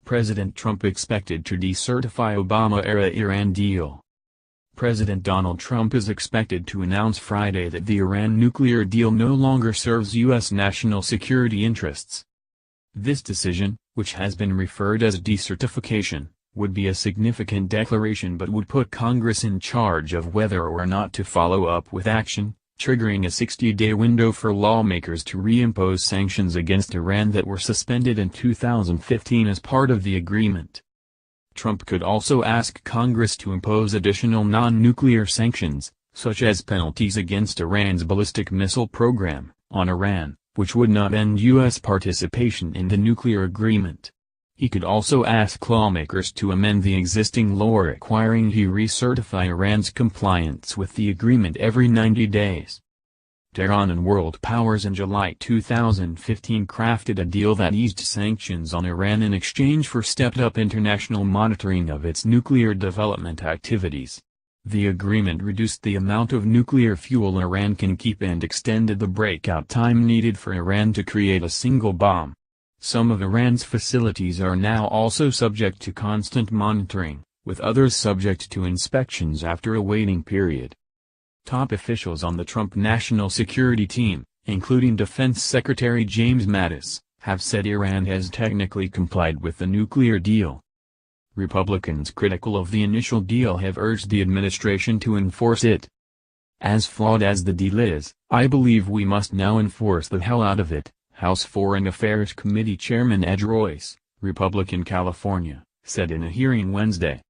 President Trump expected to decertify Obama-era Iran deal. President Donald Trump is expected to announce Friday that the Iran nuclear deal no longer serves U.S. national security interests. This decision, which has been referred as decertification, would be a significant declaration but would put Congress in charge of whether or not to follow up with action, triggering a 60-day window for lawmakers to reimpose sanctions against Iran that were suspended in 2015 as part of the agreement. Trump could also ask Congress to impose additional non-nuclear sanctions, such as penalties against Iran's ballistic missile program, on Iran, which would not end U.S. participation in the nuclear agreement. He could also ask lawmakers to amend the existing law requiring he recertify Iran's compliance with the agreement every 90 days. Tehran and world powers in July 2015 crafted a deal that eased sanctions on Iran in exchange for stepped-up international monitoring of its nuclear development activities. The agreement reduced the amount of nuclear fuel Iran can keep and extended the breakout time needed for Iran to create a single bomb. Some of Iran's facilities are now also subject to constant monitoring, with others subject to inspections after a waiting period. Top officials on the Trump National Security Team, including Defense Secretary James Mattis, have said Iran has technically complied with the nuclear deal. Republicans critical of the initial deal have urged the administration to enforce it. As flawed as the deal is, I believe we must now enforce the hell out of it, House Foreign Affairs Committee Chairman Ed Royce, Republican California, said in a hearing Wednesday.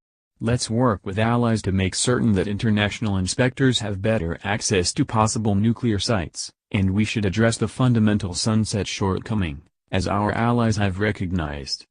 Let's work with allies to make certain that international inspectors have better access to possible nuclear sites, and we should address the fundamental sunset shortcoming, as our allies have recognized.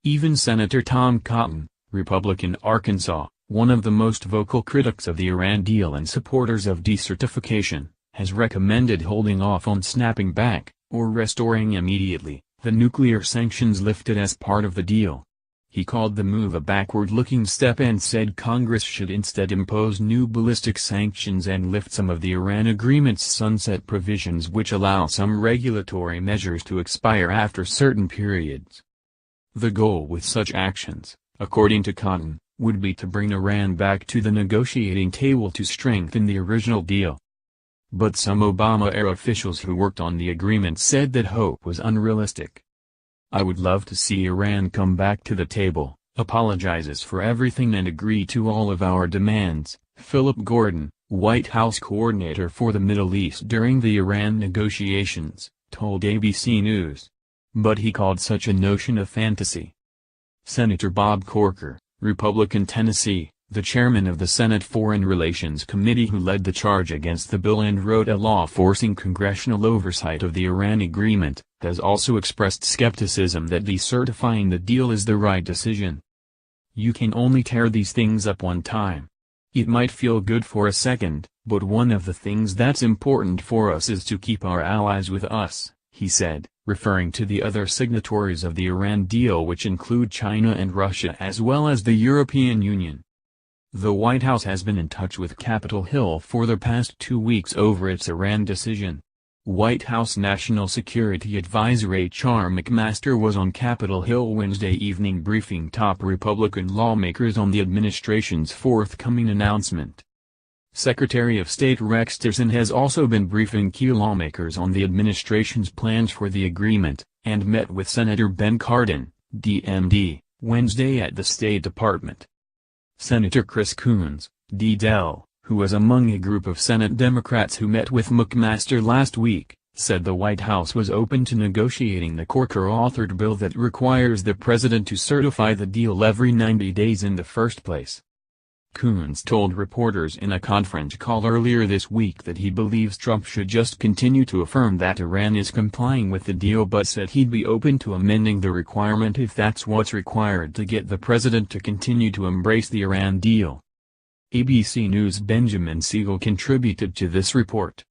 Even Senator Tom Cotton, Republican Arkansas, one of the most vocal critics of the Iran deal and supporters of decertification, has recommended holding off on snapping back, or restoring immediately, the nuclear sanctions lifted as part of the deal. He called the move a backward-looking step and said Congress should instead impose new ballistic sanctions and lift some of the Iran agreement's sunset provisions which allow some regulatory measures to expire after certain periods. The goal with such actions, according to Cotton, would be to bring Iran back to the negotiating table to strengthen the original deal. But some Obama-era officials who worked on the agreement said that hope was unrealistic. I would love to see Iran come back to the table, apologizes for everything and agree to all of our demands, Philip Gordon, White House coordinator for the Middle East during the Iran negotiations, told ABC News. But he called such a notion a fantasy. Senator Bob Corker, Republican Tennessee, the chairman of the Senate Foreign Relations Committee who led the charge against the bill and wrote a law forcing congressional oversight of the Iran agreement, has also expressed skepticism that decertifying the deal is the right decision. You can only tear these things up one time. It might feel good for a second, but one of the things that's important for us is to keep our allies with us, he said, referring to the other signatories of the Iran deal which include China and Russia as well as the European Union. The White House has been in touch with Capitol Hill for the past 2 weeks over its Iran decision. White House National Security Advisor H.R. McMaster was on Capitol Hill Wednesday evening briefing top Republican lawmakers on the administration's forthcoming announcement. Secretary of State Rex Tillerson has also been briefing key lawmakers on the administration's plans for the agreement, and met with Senator Ben Cardin, DMD, Wednesday at the State Department. Senator Chris Coons, D.Del, who was among a group of Senate Democrats who met with McMaster last week, said the White House was open to negotiating the Corker-authored bill that requires the president to certify the deal every 90 days in the first place. Coons told reporters in a conference call earlier this week that he believes Trump should just continue to affirm that Iran is complying with the deal but said he'd be open to amending the requirement if that's what's required to get the president to continue to embrace the Iran deal. ABC News' Benjamin Siegel contributed to this report.